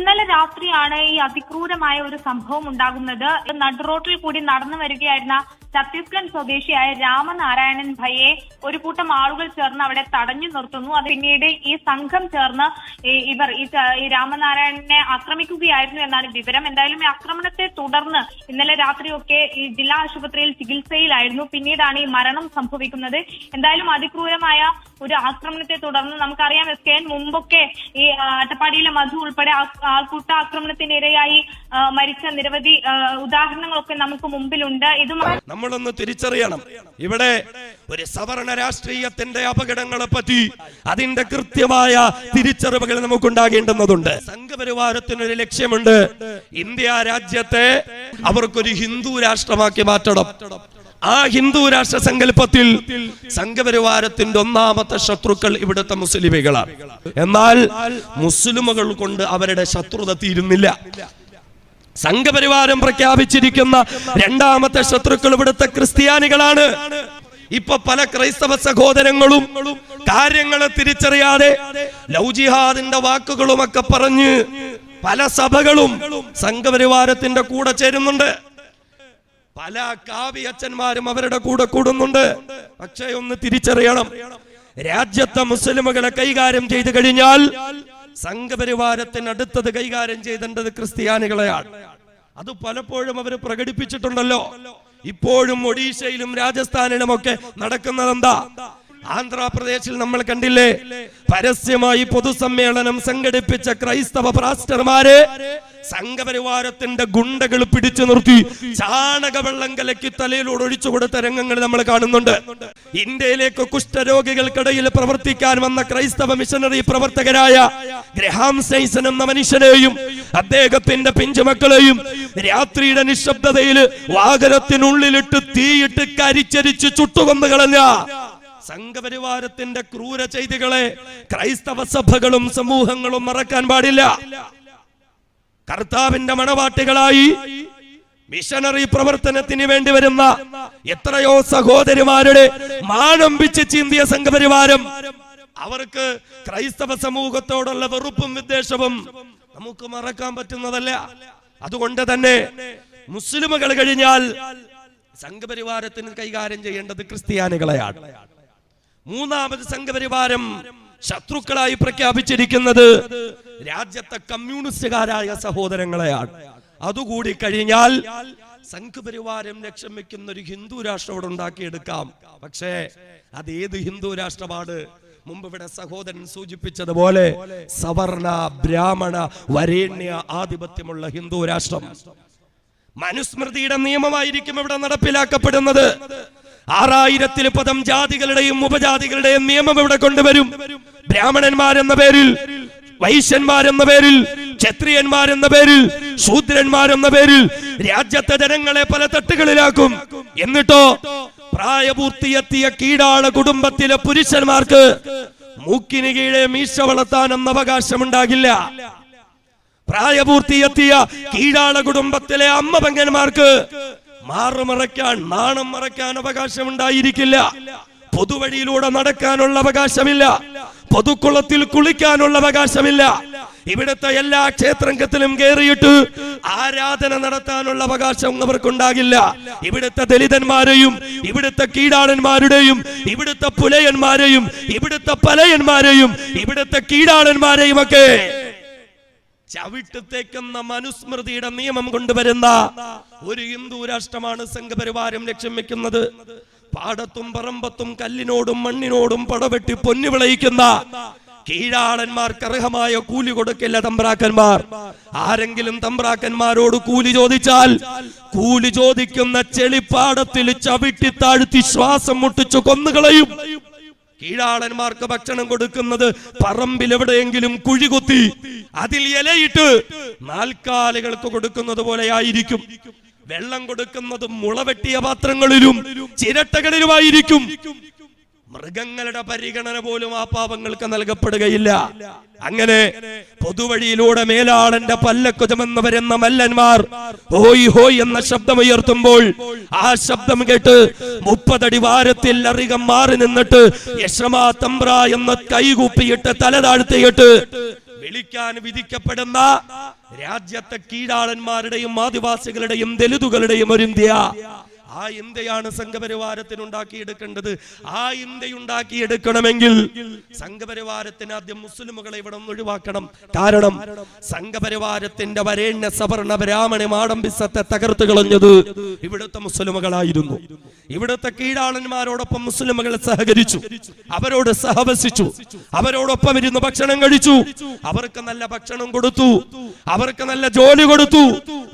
ഇന്നലെ രാത്രിയാണ് ഈ അതിക്രൂരമായ ഒരു സംഭവം ഉണ്ടാകുന്നത്. നടുറോട്ടിൽ കൂടി നടന്നു വരികയായിരുന്ന ഛത്തീസ്ഗഡ് സ്വദേശിയായ രാമനാരായണൻ ഭയെ ഒരു കൂട്ടം ആളുകൾ ചേർന്ന് അവിടെ തടഞ്ഞു നിർത്തുന്നു. അത് പിന്നീട് ഈ സംഘം ചേർന്ന് ഇവർ ഈ രാമനാരായണനെ ആക്രമിക്കുകയായിരുന്നു എന്നാണ് വിവരം. എന്തായാലും ഈ ആക്രമണത്തെ തുടർന്ന് ഇന്നലെ രാത്രിയൊക്കെ ഈ ജില്ലാ ആശുപത്രിയിൽ ചികിത്സയിലായിരുന്നു. പിന്നീടാണ് ഈ മരണം സംഭവിക്കുന്നത്. എന്തായാലും അതിക്രൂരമായ ഒരു ആക്രമണത്തെ തുടർന്ന് നമുക്കറിയാം, SKN മുമ്പൊക്കെ ഈ അട്ടപ്പാടിയിലെ മധു ഉൾപ്പെടെ ആൾക്കൂട്ട ആക്രമണത്തിനിരയായി മരിച്ച നിരവധി ഉദാഹരണങ്ങളൊക്കെ നമുക്ക് മുമ്പിലുണ്ട്. ഇതും നമ്മളൊന്ന് തിരിച്ചറിയണം. ഇവിടെ ഒരു സവർണ രാഷ്ട്രീയത്തിന്റെ അപകടങ്ങളെ പറ്റി അതിന്റെ കൃത്യമായ തിരിച്ചറിവുകൾ നമുക്കുണ്ടാകേണ്ടുന്നതുണ്ട്. സംഘപരിവാരത്തിനൊരു ലക്ഷ്യമുണ്ട്. ഇന്ത്യ രാജ്യത്തെ അവർക്കൊരു ഹിന്ദു രാഷ്ട്രമാക്കി മാറ്റണം. ആ ഹിന്ദു രാഷ്ട്ര സങ്കല്പത്തിൽ സംഘപരിവാരത്തിന്റെ ഒന്നാമത്തെ ശത്രുക്കൾ ഇവിടുത്തെ മുസ്ലിമുകളാണ്. എന്നാൽ മുസ്ലിമുകൾ കൊണ്ട് അവരുടെ ശത്രുത തീരുന്നില്ല. സംഘപരിവാരം പ്രഖ്യാപിച്ചിരിക്കുന്ന രണ്ടാമത്തെ ശത്രുക്കൾ ഇവിടുത്തെ ക്രിസ്ത്യാനികളാണ്. ഇപ്പൊ പല ക്രൈസ്തവ സഹോദരങ്ങളും കാര്യങ്ങളെ തിരിച്ചറിയാതെ ലവ് ജിഹാദിന്റെ വാക്കുകളുമൊക്കെ പറഞ്ഞ് പല സഭകളും സംഘപരിവാരത്തിന്റെ കൂടെ ചേരുന്നുണ്ട്. പല കാവ്യച്ചന്മാരും അവരുടെ കൂടെ കൂടുന്നുണ്ട്. പക്ഷേ ഒന്ന് തിരിച്ചറിയണം, രാജ്യത്തെ മുസ്ലിമുകളെ കൈകാര്യം ചെയ്തു കഴിഞ്ഞാൽ സംഘപരിവാരത്തിന് അടുത്തത് കൈകാര്യം ചെയ്തേണ്ടത് ക്രിസ്ത്യാനികളെയാണ്. അത് പലപ്പോഴും അവർ പ്രകടിപ്പിച്ചിട്ടുണ്ടല്ലോ. ഇപ്പോഴും ഒഡീഷയിലും രാജസ്ഥാനിലുമൊക്കെ നടക്കുന്നത് എന്താ? ആന്ധ്രാപ്രദേശിൽ നമ്മൾ കണ്ടില്ലേ, പരസ്യമായി പൊതുസമ്മേളനം സംഘടിപ്പിച്ച ക്രൈസ്തവ പാസ്റ്റർമാരെ സംഘപരിവാരത്തിന്റെ ഗുണ്ടകൾ പിടിച്ചു നിർത്തി ചാണകവെള്ളം കലക്കി തലയിലൂടെ ഒഴിച്ചു കൊടുത്ത രംഗങ്ങൾ നമ്മൾ കാണുന്നുണ്ട്. ഇന്ത്യയിലേക്ക് കുഷ്ഠരോഗികൾക്കിടയിൽ പ്രവർത്തിക്കാൻ വന്ന ക്രൈസ്തവ മിഷനറി പ്രവർത്തകരായ ഗ്രഹാം സ്റ്റെയ്സൺ എന്ന മനുഷ്യനെയും അദ്ദേഹത്തിന്റെ പിഞ്ചുമക്കളെയും രാത്രിയുടെ നിശബ്ദതയിൽ വാഹനത്തിനുള്ളിലിട്ട് തീയിട്ട് കരിച്ചരിച്ച് ചുട്ടുകൊന്നു കളഞ്ഞ സംഘപരിവാരത്തിന്റെ ക്രൂര ചെയ്തികളെ ക്രൈസ്തവ സഭകളും സമൂഹങ്ങളും മറക്കാൻ പാടില്ല. കർത്താവിന്റെ മണവാട്ടികളായി മിഷനറി പ്രവർത്തനത്തിന് വേണ്ടി വരുന്ന എത്രയോ സഹോദരിമാരുടെ മാനമ്പിച്ച് ചീന്തിയ സംഘപരിവാരം അവർക്ക് ക്രൈസ്തവ സമൂഹത്തോടുള്ള വെറുപ്പും വിദ്വേഷവും നമുക്ക് മറക്കാൻ പറ്റുന്നതല്ല. അതുകൊണ്ട് തന്നെ മുസ്ലിമുകൾ കഴിഞ്ഞാൽ സംഘപരിവാരത്തിന് കൈകാര്യം ചെയ്യേണ്ടത് ക്രിസ്ത്യാനികളെയാണ്. മൂന്നാമത് സംഘപരിവാരം ശത്രുക്കളായി പ്രഖ്യാപിച്ചിരിക്കുന്നത് രാജ്യത്തെ കമ്മ്യൂണിസ്റ്റുകാരായ സഹോദരങ്ങളെയാണ്. അതുകൂടി കഴിഞ്ഞാൽ സംഘപരിവാരം ലക്ഷ്യം വെക്കുന്ന ഒരു ഹിന്ദു രാഷ്ട്രം ഇവിടെ ഉണ്ടാക്കിയെടുക്കാം. പക്ഷേ അത് ഏത് ഹിന്ദു രാഷ്ട്രമാണ്? മുമ്പ് ഇവിടെ സഹോദരൻ സൂചിപ്പിച്ചതുപോലെ സവർണ ബ്രാഹ്മണ വരേണ്യ ആധിപത്യമുള്ള ഹിന്ദു രാഷ്ട്രം. മനുസ്മൃതിയുടെ നിയമമായിരിക്കും ഇവിടെ നടപ്പിലാക്കപ്പെടുന്നത്. 6000 പദം ജാതികളുടെയും ഉപജാതികളുടെയും നിയമം ഇവിടെ കൊണ്ടുവരും. ബ്രാഹ്മണന്മാരെന്ന പേരിൽ, വൈശ്യന്മാരെന്ന പേരിൽ, ക്ഷത്രിയന്മാരെന്ന പേരിൽ, ശൂദ്രന്മാരെന്ന പേരിൽ രാജ്യത്തെ ജനങ്ങളെ പല തട്ടുകളിലാക്കും. എന്നിട്ടോ പ്രായപൂർത്തിയെത്തിയ കീഴാള കുടുംബത്തിലെ പുരുഷന്മാർക്ക് മൂക്കിന് കീഴെ മീശ വളർത്താനെന്ന അവകാശമുണ്ടാകില്ല. പ്രായപൂർത്തിയെത്തിയ കീഴാള കുടുംബത്തിലെ അമ്മ പെങ്ങന്മാർക്ക് മാറുമറയ്ക്കാൻ, നാണം മറയ്ക്കാൻ അവകാശമുണ്ടായിരിക്കില്ല. പൊതുവഴിയിലൂടെ നടക്കാനുള്ള അവകാശമില്ല. പൊതുക്കുളത്തിൽ കുളിക്കാനുള്ള അവകാശമില്ല. ഇവിടുത്തെ എല്ലാ ക്ഷേത്രത്തിലും കയറിയിട്ട് ആരാധന നടത്താനുള്ള അവകാശം അവർക്കുണ്ടാകില്ല. ഇവിടുത്തെ ദലിതന്മാരെയും ഇവിടുത്തെ കീഴാളന്മാരുടെയും ഇവിടുത്തെ പുലയന്മാരെയും ഇവിടുത്തെ പലയന്മാരെയും ഇവിടുത്തെ കീഴാളന്മാരെയും ഒക്കെ ചവിട്ടുത്തേക്കുന്ന മനുസ്മൃതിയുടെ നിയമം കൊണ്ടുവരുന്ന ഒരു ഹിന്ദു രാഷ്ട്രമാണ് സംഘപരിവാരം ലക്ഷ്യം വെക്കുന്നത്. പാടത്തും പറമ്പത്തും കല്ലിനോടും മണ്ണിനോടും പടവെട്ടി പൊന്നു വിളയിക്കുന്ന കീഴാളന്മാർക്ക് അർഹമായ കൂലി കൊടുക്കില്ല തമ്പ്രാക്കന്മാർ. ആരെങ്കിലും തമ്പ്രാക്കന്മാരോട് കൂലി ചോദിച്ചാൽ കൂലി ചോദിക്കുന്ന ചെളിപ്പാടത്തിൽ ചവിട്ടി താഴ്ത്തി ശ്വാസം മുട്ടിച്ചു കൊന്നുകളയും. കീഴാളന്മാർക്ക് ഭക്ഷണം കൊടുക്കുന്നത് പറമ്പിൽ എവിടെയെങ്കിലും കുഴികുത്തി അതിൽ ഇലയിട്ട് നാൽക്കാലികൾക്ക് കൊടുക്കുന്നത് പോലെ ആയിരിക്കും. വെള്ളം കൊടുക്കുന്നത് മുളവെട്ടിയ പാത്രങ്ങളിലും ചിരട്ടകളിലുമായിരിക്കും. മൃഗങ്ങളുടെ പരിഗണന പോലും ആ പാവങ്ങൾക്ക് നൽകപ്പെടുകയില്ല. അങ്ങനെ പൊതുവഴിയിലൂടെ മേലാളന്റെ പല്ലക്ക് ചുമന്ന് വരുന്ന മല്ലന്മാർ ഹോയ് ഹോയ് എന്ന ശബ്ദമുയർത്തുമ്പോൾ ആ ശബ്ദം കേട്ട് 30 അടി വാരത്തിൽ അധികം മാറി നിന്നിട്ട് യശ്രമാ തമ്പ്ര എന്ന കൈകൂപ്പിയിട്ട് തല താഴ്ത്തിയിട്ട് തെളിക്കാൻ വിധിക്കപ്പെടുന്ന രാജ്യത്തെ കീഴാളന്മാരുടെയും ആദിവാസികളുടെയും ദലിതുകളുടെയും ഒരു ഇന്ത്യ. ആ ഇന്ത്യയാണ് സംഘപരിവാരത്തിന് ഉണ്ടാക്കിയെടുക്കേണ്ടത്. ആ ഇന്ത്യ ഉണ്ടാക്കിയെടുക്കണമെങ്കിൽ സംഘപരിവാരത്തിന് ആദ്യം മുസ്ലിമുകളെ ഇവിടെ നിന്ന് ഒഴിവാക്കണം. കാരണം സംഘപരിവാരത്തിന്റെ വരേണ്യ സവർണ ബ്രാഹ്മണ മാടമ്പിസത്തെ തകർത്തു കളഞ്ഞത് ഇവിടുത്തെ മുസ്ലിമുകളായിരുന്നു. ഇവിടുത്തെ കീഴാളന്മാരോടൊപ്പം മുസ്ലിമുകൾ സഹകരിച്ചു, അവരോട് സഹവസിച്ചു, അവരോടൊപ്പം ഇരുന്ന് ഭക്ഷണം കഴിച്ചു, അവർക്ക് നല്ല ഭക്ഷണം കൊടുത്തു, അവർക്ക് നല്ല ജോലി കൊടുത്തു,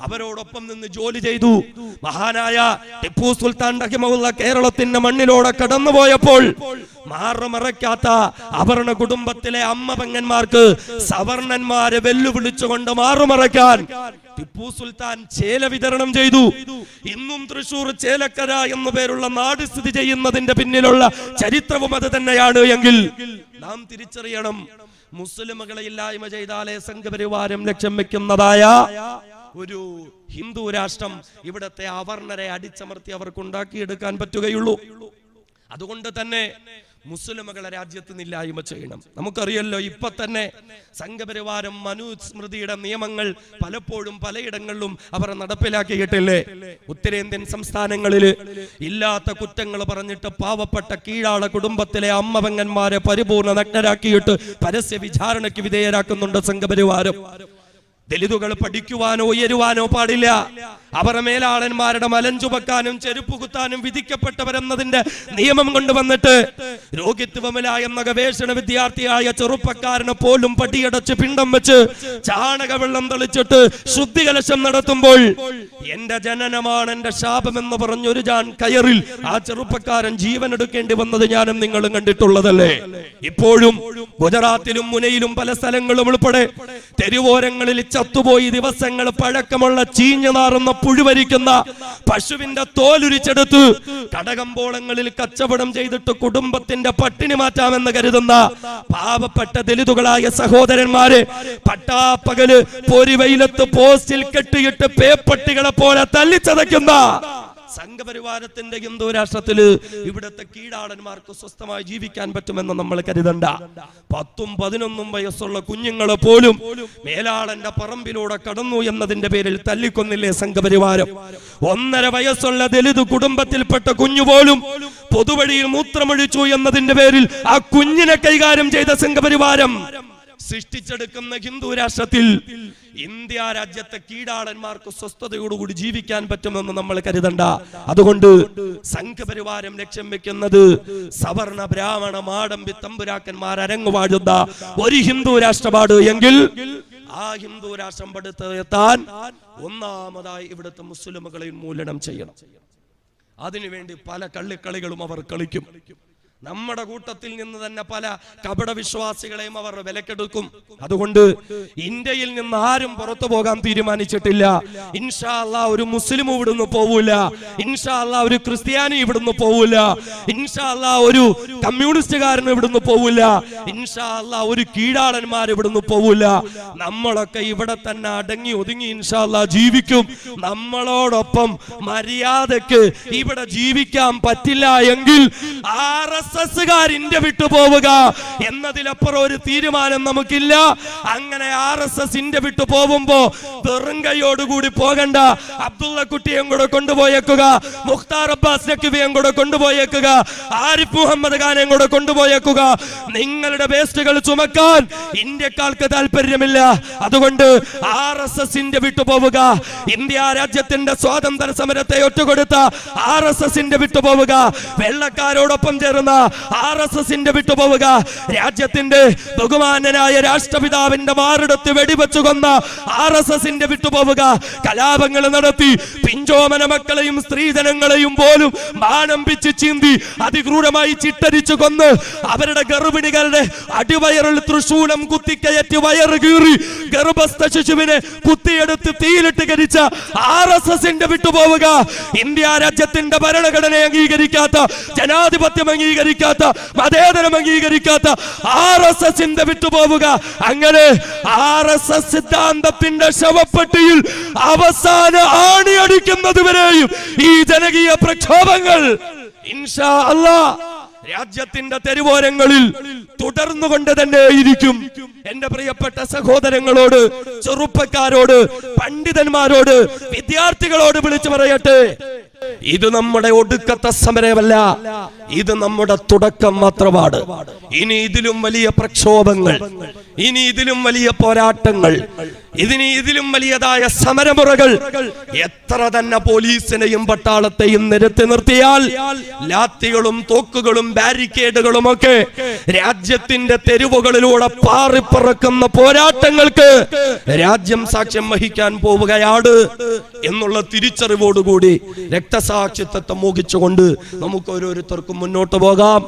അവരോടൊപ്പം നിന്ന് ജോലി ചെയ്തു. മഹാനായ ടിപ്പു സുൽത്താൻ റഹിമഹുള്ള കേരളത്തിന്റെ മണ്ണിലൂടെ കടന്നുപോയപ്പോൾ മാറുമറയ്ക്കാത്ത അവർണ കുടുംബത്തിലെ അമ്മ പെങ്ങന്മാർക്ക് സവർണന്മാരെ വെല്ലുവിളിച്ചുകൊണ്ട് മാറുമറയ്ക്കാൻ ടിപ്പു സുൽത്താൻ ചേല വിതരണം ചെയ്തു. ഇന്നും തൃശൂർ ചേലക്കര എന്നു പേരുള്ള നാട് സ്ഥിതി ചെയ്യുന്നതിന്റെ പിന്നിലുള്ള ചരിത്രവും അത് തന്നെയാണ് എങ്കിൽ നാം തിരിച്ചറിയണം, മുസ്ലിമുകളെ ഇല്ലായ്മ ചെയ്താലേ സംഘപരിവാരം ലക്ഷ്യം വെക്കുന്നതായ ഒരു ഹിന്ദു രാഷ്ട്രം ഇവിടത്തെ അവർണരെ അടിച്ചമർത്തി അവർക്ക് ഉണ്ടാക്കിയെടുക്കാൻ പറ്റുകയുള്ളൂ. അതുകൊണ്ട് തന്നെ മുസ്ലിമുകളെ രാജ്യത്ത് നിന്നില്ലായ്മ ചെയ്യണം. നമുക്കറിയല്ലോ, ഇപ്പൊ തന്നെ സംഘപരിവാരം മനുസ്മൃതിയുടെ നിയമങ്ങൾ പലപ്പോഴും പലയിടങ്ങളിലും അവർ നടപ്പിലാക്കിയിട്ടില്ലേ. ഉത്തരേന്ത്യൻ സംസ്ഥാനങ്ങളിൽ ഇല്ലാത്ത കുറ്റങ്ങൾ പറഞ്ഞിട്ട് പാവപ്പെട്ട കീഴാള കുടുംബത്തിലെ അമ്മ പെങ്ങന്മാരെ പരിപൂർണ നഗ്നരാക്കിയിട്ട് പരസ്യ വിചാരണയ്ക്ക് വിധേയരാക്കുന്നുണ്ട് സംഘപരിവാരം. ദലിതുകൾ പഠിക്കുവാനോ ഉയരുവാനോ പാടില്ല. അവർ മേലാളന്മാരുടെ മലഞ്ചുമക്കാനും ചെരുപ്പ് കുത്താനും വിധിക്കപ്പെട്ടവരെന്നതിന്റെ നിയമം കൊണ്ടുവന്നിട്ട് രോഗിത്വമില എന്ന ഗവേഷണ വിദ്യാർത്ഥിയായ ചെറുപ്പക്കാരനെ പോലും പടിയടച്ച് പിണ്ടം വെച്ച് ചാണകവെള്ളം തളിച്ചിട്ട് ശുദ്ധികലശം നടത്തുമ്പോൾ എന്റെ ജനനമാണ് എന്റെ ശാപം എന്ന് പറഞ്ഞൊരു ജാൻ കയറിൽ ആ ചെറുപ്പക്കാരൻ ജീവൻ എടുക്കേണ്ടി വന്നത് ഞാനും നിങ്ങളും കണ്ടിട്ടുള്ളതല്ലേ. ഇപ്പോഴും ഗുജറാത്തിലും മുനയിലും പല സ്ഥലങ്ങളും ഉൾപ്പെടെ തെരുവോരങ്ങളിൽ ചത്തുപോയി ദിവസങ്ങൾ പഴക്കമുള്ള ചീഞ്ഞു നാറുന്ന പുഴുവരിക്കുന്ന പശുവിന്റെ തോലുരിച്ചെടുത്ത് കടകമ്പോളങ്ങളിൽ കച്ചവടം ചെയ്തിട്ട് കുടുംബത്തിന്റെ പട്ടിണി മാറ്റാമെന്ന് കരുതുന്ന പാവപ്പെട്ട ദലിതുകളായ സഹോദരന്മാരെ പട്ടാപ്പകല് പൊരിവെയിലത്ത് പോസ്റ്റിൽ കെട്ടിയിട്ട് പേപ്പട്ടികളെ പോലെ തല്ലിച്ചതയ്ക്കുന്ന സംഘപരിവാരത്തിന്റെ ഹിന്ദു രാഷ്ട്രത്തില് ഇവിടുത്തെ കീഴാളന്മാർക്ക് സ്വസ്ഥമായി ജീവിക്കാൻ പറ്റുമെന്ന് നമ്മൾ കരുതണ്ട. 10-11 വയസ്സുള്ള കുഞ്ഞുങ്ങളെ പോലും മേലാളന്റെ പറമ്പിലൂടെ കടന്നു എന്നതിന്റെ പേരിൽ തല്ലിക്കൊന്നില്ലേ സംഘപരിവാരം. 1.5 വയസ്സുള്ള ദലിത് കുടുംബത്തിൽപ്പെട്ട കുഞ്ഞുപോലും പൊതുവഴിയിൽ മൂത്രമൊഴിച്ചു എന്നതിന്റെ പേരിൽ ആ കുഞ്ഞിനെ കൈകാര്യം ചെയ്ത സംഘപരിവാരം സൃഷ്ടിച്ചെടുക്കുന്ന ഹിന്ദു രാഷ്ട്രത്തിൽ ഇന്ത്യ രാജ്യത്തെ കീഴാളന്മാർക്ക് സ്വസ്ഥതയോടുകൂടി ജീവിക്കാൻ പറ്റുമെന്ന് നമ്മൾ കരുതണ്ട. അതുകൊണ്ട് സംഘപരിവാരം ലക്ഷ്യം വെക്കുന്നത് സവർണ ബ്രാഹ്മണ മാടമ്പി തമ്പുരാക്കന്മാർ അരങ്ങുവാഴുന്ന ഒരു ഹിന്ദു രാഷ്ട്രമാണ് എങ്കിൽ ആ ഹിന്ദു രാഷ്ട്രം പടുത്തെത്താൻ ഒന്നാമതായി ഇവിടുത്തെ മുസ്ലിമുകളെ ഉന്മൂലനം ചെയ്യണം. അതിനുവേണ്ടി പല കള്ളിക്കളികളും അവർ കളിക്കും. നമ്മുടെ കൂട്ടത്തിൽ നിന്ന് തന്നെ പല കപട വിശ്വാസികളെയും അവർ വിലക്കെടുക്കും. അതുകൊണ്ട് ഇന്ത്യയിൽ നിന്ന് ആരും പുറത്തു പോകാൻ തീരുമാനിച്ചിട്ടില്ല. ഇൻഷാ അല്ലാഹ് ഒരു മുസ്ലിം ഇവിടുന്ന് പോവൂല, ഇൻഷാ അല്ലാഹ് ഒരു ക്രിസ്ത്യാനി ഇവിടുന്ന് പോവൂല, ഇൻഷാ അല്ലാഹ് ഒരു കമ്മ്യൂണിസ്റ്റുകാരൻ ഇവിടുന്ന് പോവൂല, ഇൻഷാ അല്ലാഹ് ഒരു കീഴാളന്മാർ ഇവിടുന്ന് പോവൂല. നമ്മളൊക്കെ ഇവിടെ തന്നെ അടങ്ങി ഒതുങ്ങി ഇൻഷാ അല്ലാഹ് ജീവിക്കും. നമ്മളോടൊപ്പം മര്യാദക്ക് ഇവിടെ ജീവിക്കാൻ പറ്റില്ല എങ്കിൽ ഇന്ത്യ വിട്ടുപോവുക എന്നതിലപ്പുറം ഒരു തീരുമാനം നമുക്കില്ല. അങ്ങനെ RSS ഇന്ത്യ വിട്ടു പോകുമ്പോ വെറും കൈയോടുകൂടി പോകണ്ട. അബ്ദുള്ള കുട്ടിയും കൂടെ കൊണ്ടുപോയേക്കുക, മുഖ്താർ അബ്ബാസ് നഖ്വിയും കൂടെ കൊണ്ടുപോയേക്കുക, ആരിഫ് മുഹമ്മദ് ഖാനെയും കൂടെ കൊണ്ടുപോയേക്കുക. നിങ്ങളുടെ വേസ്റ്റുകൾ ചുമക്കാൻ ഇന്ത്യക്കാർക്ക് താല്പര്യമില്ല. അതുകൊണ്ട് RSS ഇന്ത്യ വിട്ടുപോവുക. ഇന്ത്യ രാജ്യത്തിന്റെ സ്വാതന്ത്ര്യ സമരത്തെ ഒറ്റുകൊടുത്ത RSS ഇന്ത്യ വിട്ടുപോവുക. വെള്ളക്കാരോടൊപ്പം ചേർന്ന RSS വിട്ടുപോവുക. രാജ്യത്തിന്റെ ബഹുമാനനായ രാഷ്ട്രപിതാവിന്റെ മാറിടത്ത് വെടിവെച്ചു കൊന്ന RSS വിട്ടുപോവുക. കലാപങ്ങൾ നടത്തി പിഞ്ചോമന മക്കളെയും സ്ത്രീജനങ്ങളെയും പോലും മാനമ്പിച്ച് ചീന്തി അതിക്രൂരമായി ചിട്ടരിച്ചു കൊന്ന് അവരുടെ ഗർഭിണികളുടെ അടിവയറിൽ തൃശൂലം കുത്തിക്കയറ്റി വയറ് കീറി ഗർഭസ്ഥ ശിശുവിനെ കുത്തിയെടുത്ത് തീയിലിട്ട് കരിച്ച RSS വിട്ടുപോവുക. ഇന്ത്യ രാജ്യത്തിന്റെ ഭരണഘടനയെ അംഗീകരിക്കാത്ത, ജനാധിപത്യം അംഗീകരിക്കാത്ത, മതേതരം അംഗീകരിക്കാത്ത RSS വിട്ടുപോവുക. അങ്ങനെ RSS സിദ്ധാന്തത്തിന്റെ ശവപ്പെട്ടിയിൽ അവസാന ആണിയടിക്കുന്നത് വരെയും ഈ ജനകീയ പ്രക്ഷോഭങ്ങൾ ഇൻഷാ അല്ലാഹ് രാജ്യത്തിന്റെ തെരുവോരങ്ങളിൽ തുടർന്നുകൊണ്ട് തന്നെ ഇരിക്കും. എന്റെ പ്രിയപ്പെട്ട സഹോദരങ്ങളോട്, ചെറുപ്പക്കാരോട്, പണ്ഡിതന്മാരോട്, വിദ്യാർത്ഥികളോട് വിളിച്ചു പറയട്ടെ, ഇത് നമ്മുടെ ഒടുക്കത്തെ സമരമല്ല, ഇത് നമ്മുടെ തുടക്കം മാത്രമാണ്. ഇനി ഇതിലും വലിയ പ്രക്ഷോഭങ്ങൾ, ഇനി ഇതിലും വലിയ പോരാട്ടങ്ങൾ, ഇതിലും വലിയതായ സമരമുറകൾ എത്ര തന്നെ പോലീസിനെയും പട്ടാളത്തെയും നിരത്തി നിർത്തിയാൽ, ലാത്തികളും തോക്കുകളും ബാരിക്കേഡുകളും ഒക്കെ രാജ്യത്തിന്റെ തെരുവുകളിലൂടെ പാറിപ്പറക്കുന്ന പോരാട്ടങ്ങൾക്ക് രാജ്യം സാക്ഷ്യം വഹിക്കാൻ പോവുകയാണ് എന്നുള്ള തിരിച്ചറിവോടുകൂടി രക്തസാക്ഷിത്വത്തെ മോഹിച്ചുകൊണ്ട് നമുക്ക് ഓരോരുത്തർക്കും മുന്നോട്ട് പോകാം.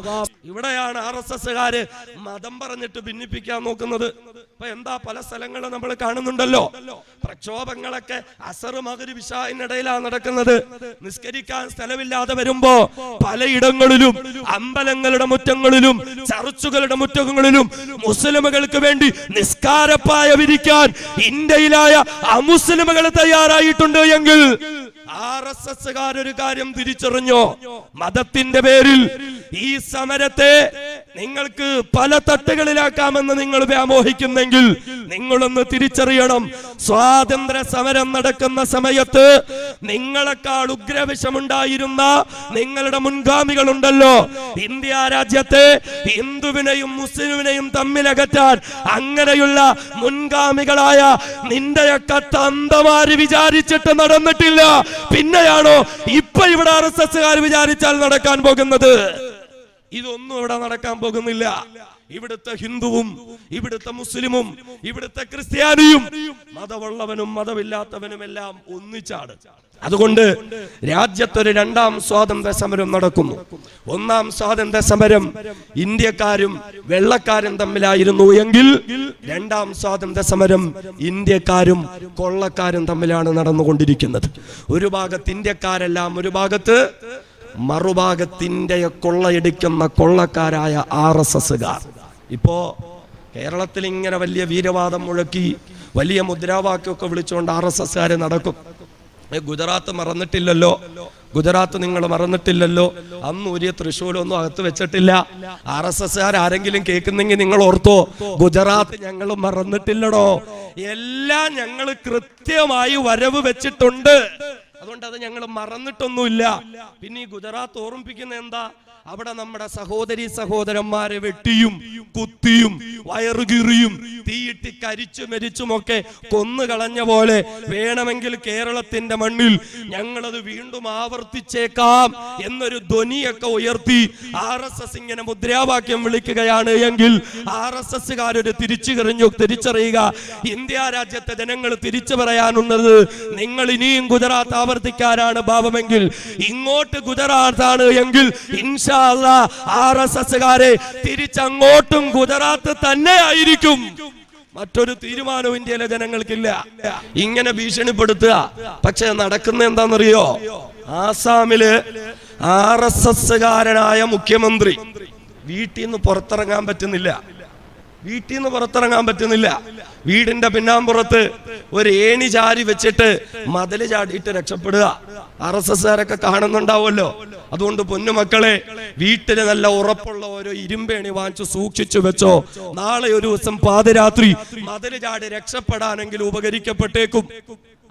ഇവിടെയാണ് RSSകാര് മതം പറഞ്ഞിട്ട് ഭിന്നിപ്പിക്കാൻ നോക്കുന്നത്. ഇപ്പൊ എന്താ പല സ്ഥലങ്ങളും നമ്മൾ കാണുന്നുണ്ടല്ലോ, പ്രക്ഷോഭങ്ങളൊക്കെ അസർ മഗ്‌രിബ് ഇശാഇനിടയിലാണ് നടക്കുന്നത്. നിസ്കരിക്കാൻ സ്ഥലമില്ലാതെ വരുമ്പോ പലയിടങ്ങളിലും, അമ്പലങ്ങളുടെ മുറ്റങ്ങളിലും ചർച്ചുകളുടെ മുറ്റങ്ങളിലും മുസ്ലിമുകൾക്ക് വേണ്ടി നിസ്കാരപ്പായ വിരിക്കാൻ ഇന്ത്യയിലായ അമുസ്ലിമുകൾ തയ്യാറായിട്ടുണ്ട് എങ്കിൽ RSSകാരൊരു കാര്യം തിരിച്ചറിഞ്ഞോ, മതത്തിന്റെ പേരിൽ ഈ സമരത്തെ നിങ്ങൾക്ക് പല തട്ടുകളിലാക്കാമെന്ന് നിങ്ങൾ വ്യാമോഹിക്കുന്നെങ്കിൽ നിങ്ങളൊന്ന് തിരിച്ചറിയണം, സ്വാതന്ത്ര്യ സമരം നടക്കുന്ന സമയത്ത് നിങ്ങളെക്കാൾ ഉഗ്രവിഷമുണ്ടായിരുന്ന നിങ്ങളുടെ മുൻഗാമികളുണ്ടല്ലോ, ഇന്ത്യ രാജ്യത്തെ ഹിന്ദുവിനെയും മുസ്ലിമിനെയും തമ്മിലകറ്റാൻ അങ്ങനെയുള്ള മുൻഗാമികളായ നിന്റെയൊക്കെ തന്തമാര് വിചാരിച്ചിട്ട് നടന്നിട്ടില്ല. പിന്നെയാണോ ഇപ്പൊ ഇവിടെ RSSകാർ വിചാരിച്ചാൽ നടക്കാൻ പോകുന്നത്? ഇതൊന്നും ഇവിടെ നടക്കാൻ പോകുന്നില്ല. ഇവിടുത്തെ ഹിന്ദുവും ഇവിടുത്തെ മുസ്ലിമും ഇവിടുത്തെ ക്രിസ്ത്യാനിയും മതമുള്ളവനും മതമില്ലാത്തവനും എല്ലാം ഒന്നിച്ചാണ്. അതുകൊണ്ട് രാജ്യത്തൊരു രണ്ടാം സ്വാതന്ത്ര്യ സമരം നടക്കുന്നു. ഒന്നാം സ്വാതന്ത്ര്യ സമരം ഇന്ത്യക്കാരും വെള്ളക്കാരും തമ്മിലായിരുന്നു എങ്കിൽ രണ്ടാം സ്വാതന്ത്ര്യ സമരം ഇന്ത്യക്കാരും കൊള്ളക്കാരും തമ്മിലാണ് നടന്നുകൊണ്ടിരിക്കുന്നത്. ഒരു ഭാഗത്ത് ഇന്ത്യക്കാരെല്ലാം, ഒരു ഭാഗത്ത് മറുഭാഗത്തിന്റെ കൊള്ളയടിക്കുന്ന കൊള്ളക്കാരായ RSSകാർ. ഇപ്പോ കേരളത്തിൽ ഇങ്ങനെ വലിയ വീരവാദം മുഴക്കി വലിയ മുദ്രാവാക്യമൊക്കെ വിളിച്ചുകൊണ്ട് RSSകാര് നടക്കും. ഗുജറാത്ത് മറന്നിട്ടില്ലല്ലോ, ഗുജറാത്ത് നിങ്ങൾ മറന്നിട്ടില്ലല്ലോ, അന്ന് ഒരു തൃശ്ശൂലൊന്നും അകത്ത് വെച്ചിട്ടില്ല. RSSകാർ ആരെങ്കിലും കേൾക്കുന്നെങ്കിൽ നിങ്ങൾ ഓർത്തോ, ഗുജറാത്ത് ഞങ്ങൾ മറന്നിട്ടില്ലടോ, എല്ലാം ഞങ്ങൾ കൃത്യമായി വരവ് വെച്ചിട്ടുണ്ട്. അതുകൊണ്ട് അത് ഞങ്ങൾ മറന്നിട്ടൊന്നുമില്ല. പിന്നെ ഈ ഗുജറാത്ത് ഓർമ്മിപ്പിക്കുന്ന എന്താ, അവിടെ നമ്മുടെ സഹോദരി സഹോദരന്മാരെ വെട്ടിയും കുത്തിയും വയറുകീറിയും തീയിട്ട് കരിച്ചു മരിച്ചുമൊക്കെ കൊന്നുകളഞ്ഞ പോലെ വേണമെങ്കിൽ കേരളത്തിന്റെ മണ്ണിൽ ഞങ്ങളത് വീണ്ടും ആവർത്തിച്ചേക്കാം എന്നൊരു ധ്വനിയൊക്കെ ഉയർത്തി RSS ഇങ്ങനെ മുദ്രാവാക്യം വിളിക്കുകയാണ് എങ്കിൽ RSSകാരൊരു തിരിച്ചറിയുക, ഇന്ത്യ രാജ്യത്തെ ജനങ്ങൾ തിരിച്ചു പറയാനുള്ളത്, നിങ്ങൾ ഇനിയും ഗുജറാത്ത് ആവർത്തിക്കാനാണ് ഭാവമെങ്കിൽ, ഇങ്ങോട്ട് ഗുജറാത്താണ് എങ്കിൽ ഇൻഷാ അല്ലാഹ് RSSകാരെ തിരിച്ചങ്ങോട്ടും ഗുജറാത്ത് തന്നെ ആയിരിക്കും. മറ്റൊരു തീരുമാനവും ഇന്ത്യയിലെ ജനങ്ങൾക്കില്ല. ഇങ്ങനെ ഭീഷണിപ്പെടുത്തുക. പക്ഷെ നടക്കുന്ന എന്താണെന്നറിയോ, ആസാമില് RSSകാരനായ മുഖ്യമന്ത്രി വീട്ടിൽ നിന്ന് പുറത്തിറങ്ങാൻ പറ്റുന്നില്ല. വീടിന്റെ പിന്നാമ്പുറത്ത് ഒരു ഏണി ചാരി വെച്ചിട്ട് മതില് ചാടിയിട്ട് രക്ഷപ്പെടുക. RSSകാരൊക്കെ കാണുന്നുണ്ടാവുമല്ലോ. അതുകൊണ്ട് പൊന്നുമക്കളെ, വീട്ടില് നല്ല ഉറപ്പുള്ള ഓരോ ഇരുമ്പേണി വാങ്ങിച്ചു സൂക്ഷിച്ചു വെച്ചോ. നാളെ ഒരു ദിവസം പാതിരാത്രി മതില് ചാടി രക്ഷപ്പെടാനെങ്കിലും ഉപകരിക്കപ്പെട്ടേക്കും.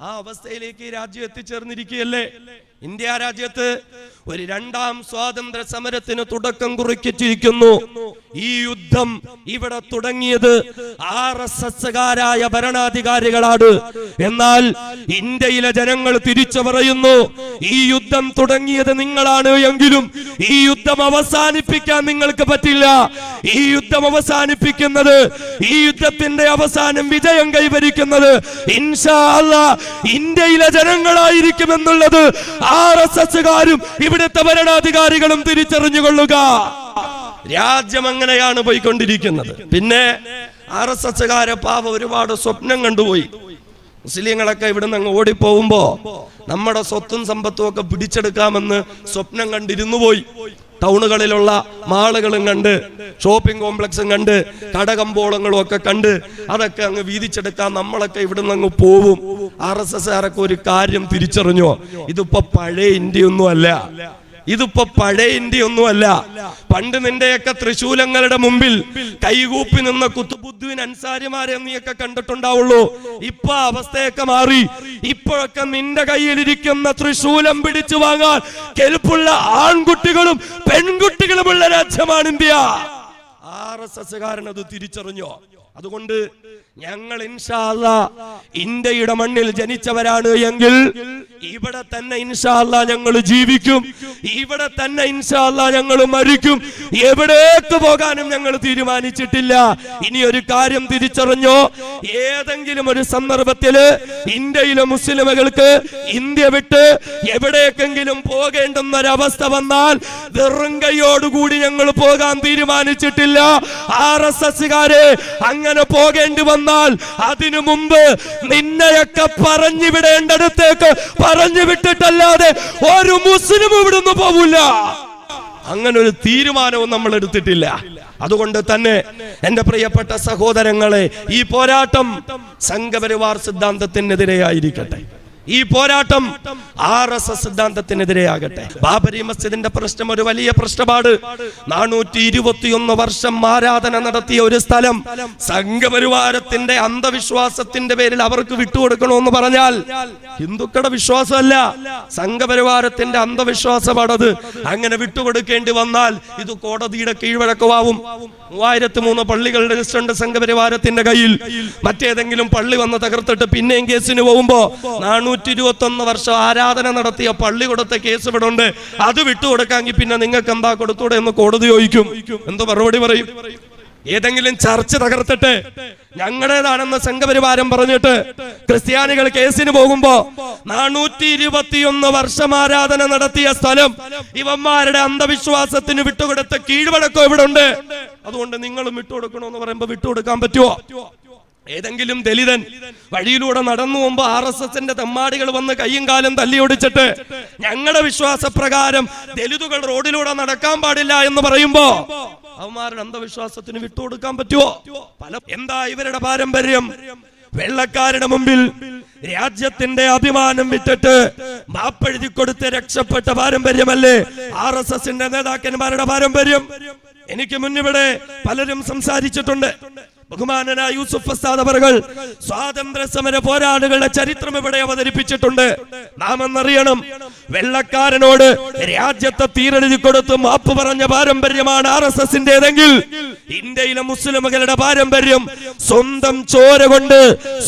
ആ അവസ്ഥയിലേക്ക് ഈ രാജ്യം എത്തിച്ചേർന്നിരിക്കുകയല്ലേ. ഇന്ത്യ രാജ്യത്ത് ഒരു രണ്ടാം സ്വാതന്ത്ര്യ സമരത്തിന് തുടക്കം കുറിച്ചിരിക്കുന്നു. ഈ യുദ്ധം ഇവിടെ തുടങ്ങിയത് RSSകാരായ ഭരണാധികാരികളാണ്. എന്നാൽ ഇന്ത്യയിലെ ജനങ്ങൾ തിരിച്ചു പറയുന്നു, ഈ യുദ്ധം തുടങ്ങിയത് നിങ്ങളാണ് എങ്കിലും ഈ യുദ്ധം അവസാനിപ്പിക്കാൻ നിങ്ങൾക്ക് പറ്റില്ല. ഈ യുദ്ധം അവസാനിപ്പിക്കുന്നത്, ഈ യുദ്ധത്തിന്റെ അവസാനം വിജയം കൈവരിക്കുന്നത് ഇൻഷാ അല്ലാഹ് ഇന്ത്യയിലെ ജനങ്ങളായിരിക്കുമെന്നുള്ളത് RSSകാരും ഇവിടുത്തെ ഭരണാധികാരികളും തിരിച്ചറിഞ്ഞുകൊള്ളുക. രാജ്യം അങ്ങനെയാണ് പോയിക്കൊണ്ടിരിക്കുന്നത്. പിന്നെ RSSകാരെ പാവം ഒരുപാട് സ്വപ്നം കണ്ടുപോയി. മുസ്ലിങ്ങളൊക്കെ ഇവിടുന്ന് അങ്ങ് ഓടിപ്പോകുമ്പോ നമ്മുടെ സ്വത്തും സമ്പത്തും ഒക്കെ പിടിച്ചെടുക്കാമെന്ന് സ്വപ്നം കണ്ടിരുന്നു പോയി. ടൗണുകളിലുള്ള മാളുകളും കണ്ട്, ഷോപ്പിംഗ് കോംപ്ലക്സും കണ്ട്, കടകമ്പോളങ്ങളും ഒക്കെ കണ്ട് അതൊക്കെ അങ്ങ് വീതിച്ചെടുക്കാൻ നമ്മളൊക്കെ ഇവിടുന്ന് അങ്ങ് പോവും. RSSകാരൊക്കെ ഒരു കാര്യം തിരിച്ചറിഞ്ഞോ, ഇതിപ്പോ പഴയ ഇന്ത്യയൊന്നും അല്ല. ഇതിപ്പോ പഴയ ഇന്ത്യ ഒന്നുമല്ല. പണ്ട് നിന്റെയൊക്കെ തൃശൂലങ്ങളുടെ മുമ്പിൽ കൈകൂപ്പി നിന്ന കുത്തുബുദ്ദീൻ അൻസാരിമാരെ നീയൊക്കെ കണ്ടിട്ടുണ്ടാവുള്ളൂ. ഇപ്പൊ അവസ്ഥയൊക്കെ മാറി. ഇപ്പോഴൊക്കെ നിന്റെ കയ്യിലിരിക്കുന്ന തൃശൂലം പിടിച്ചു വാങ്ങാൻ കെൽപ്പുള്ള ആൺകുട്ടികളും പെൺകുട്ടികളുമുള്ള രാജ്യമാണ് ഇന്ത്യ. RSSകാരൻ അത് തിരിച്ചറിഞ്ഞോ? അതുകൊണ്ട് ഞങ്ങൾ ഇൻഷാ അല്ലാഹ് ഇന്ത്യയുടെ മണ്ണിൽ ജനിച്ചവരാണ് എങ്കിൽ ഇവിടെ തന്നെ ഇൻഷാ അല്ലാഹ് ഞങ്ങൾ ജീവിക്കും, ഇവിടെ തന്നെ ഇൻഷാ അല്ലാഹ് ഞങ്ങൾ മരിക്കും. എവിടേക്ക് പോകാനും ഞങ്ങൾ തീരുമാനിച്ചിട്ടില്ല. ഇനി ഒരു കാര്യം തിരിച്ചറിഞ്ഞോ, ഏതെങ്കിലും ഒരു സന്ദർഭത്തില് ഇന്ത്യയിലെ മുസ്ലിമുകൾക്ക് ഇന്ത്യ വിട്ട് എവിടേക്കെങ്കിലും പോകേണ്ടുന്ന ഒരവസ്ഥ വന്നാൽ വെറും കൈയോടുകൂടി ഞങ്ങൾ പോകാൻ തീരുമാനിച്ചിട്ടില്ല. RSSകാരെ അങ്ങനെ പോകേണ്ടി വന്നാൽ അതിനു മുമ്പ് നിന്നെയൊക്കെ പറഞ്ഞു വിടേണ്ടടുത്തേക്ക് പറഞ്ഞു വിട്ടിട്ടല്ലാതെ ഒരു മുസ്ലിം ഇവിടുന്ന് പോവില്ല. അങ്ങനെ ഒരു തീരുമാനവും നമ്മൾ എടുത്തിട്ടില്ല. അതുകൊണ്ട് തന്നെ എന്റെ പ്രിയപ്പെട്ട സഹോദരങ്ങളെ, ഈ പോരാട്ടം സംഘപരിവാർ സിദ്ധാന്തത്തിനെതിരെയായിരിക്കട്ടെ, ഈ പോരാട്ടം RSS സിദ്ധാന്തത്തിനെതിരെയാകട്ടെ. ബാബരി മസ്ജിദിന്റെ പ്രശ്നം ഒരു വലിയ പ്രശ്നമാണ്. 421 വർഷം ആരാധന നടത്തിയ ഒരു സ്ഥലം സംഘപരിവാരത്തിന്റെ അന്ധവിശ്വാസത്തിന്റെ പേരിൽ അവർക്ക് വിട്ടുകൊടുക്കണമെന്ന് പറഞ്ഞാൽ ഹിന്ദുക്കളുടെ വിശ്വാസമല്ല, സംഘപരിവാരത്തിന്റെ അന്ധവിശ്വാസമാണത്. അങ്ങനെ വിട്ടുകൊടുക്കേണ്ടി വന്നാൽ ഇത് കോടതിയുടെ കീഴ്വഴക്കമാവും. 3003 പള്ളികളുടെ ലിസ്റ്റ് ഉണ്ട് സംഘപരിവാരത്തിന്റെ കയ്യിൽ. മറ്റേതെങ്കിലും പള്ളി വന്ന് തകർത്തിട്ട് പിന്നെയും കേസിന് പോകുമ്പോ 421 വർഷം ആരാധന നടത്തിയ പള്ളി കൊടുത്ത കേസ് ഇവിടെ ഉണ്ട്, അത് വിട്ടുകൊടുക്കാമെങ്കിൽ പിന്നെ നിങ്ങൾക്ക് എന്താ കൊടുത്തൂടെ എന്ന് കോടതി ചോദിക്കും. എന്തോ മറുപടി പറയും? ഏതെങ്കിലും ചർച്ച് തകർത്തിട്ട് ഞങ്ങളുടേതാണെന്ന് സംഘപരിവാരം പറഞ്ഞിട്ട് ക്രിസ്ത്യാനികൾ കേസിന് പോകുമ്പോ 421 വർഷം ആരാധന നടത്തിയ സ്ഥലം ഇവന്മാരുടെ അന്ധവിശ്വാസത്തിന് വിട്ടുകൊടുത്ത കീഴ്വഴക്കം ഇവിടെ ഉണ്ട്, അതുകൊണ്ട് നിങ്ങളും വിട്ടുകൊടുക്കണമെന്ന് പറയുമ്പോ വിട്ടുകൊടുക്കാൻ പറ്റുമോ? ഏതെങ്കിലും ദലിതൻ വഴിയിലൂടെ നടന്നു പോകുമ്പോ RSSന്റെ തെമ്മാടികൾ വന്ന് കയ്യും കാലും തല്ലിയൊടിച്ചിട്ട് ഞങ്ങളുടെ വിശ്വാസപ്രകാരം ദലിതുകൾ റോഡിലൂടെ നടക്കാൻ പാടില്ല എന്ന് പറയുമ്പോ അവന്മാരുടെ അന്ധവിശ്വാസത്തിന് വിട്ടുകൊടുക്കാൻ പറ്റുമോ? എന്താ ഇവരുടെ പാരമ്പര്യം? വെള്ളക്കാരുടെ മുമ്പിൽ രാജ്യത്തിന്റെ അഭിമാനം വിട്ടിട്ട് മാപ്പെഴുതി കൊടുത്ത് രക്ഷപ്പെട്ട പാരമ്പര്യമല്ലേ RSSന്റെ നേതാക്കന്മാരുടെ പാരമ്പര്യം? എനിക്ക് മുന്നിവിടെ പലരും സംസാരിച്ചിട്ടുണ്ട്. ബഹുമാനനായ യൂസുഫ് ഉസ്താദ് അവറുകൾ സ്വാതന്ത്ര്യ സമര പോരാളികളുടെ ചരിത്രം ഇവിടെ അവതരിപ്പിച്ചിട്ടുണ്ട്. നാം എന്നറിയണം, വെള്ളക്കാരനോട് രാജ്യത്തെ തീരെഴുതി കൊടുത്ത് മാപ്പ് പറഞ്ഞ പാരമ്പര്യമാണ് RSSന്റേതെങ്കിൽ ഇന്ത്യയിലെ മുസ്ലിമുകളുടെ പാരമ്പര്യം സ്വന്തം ചോര കൊണ്ട്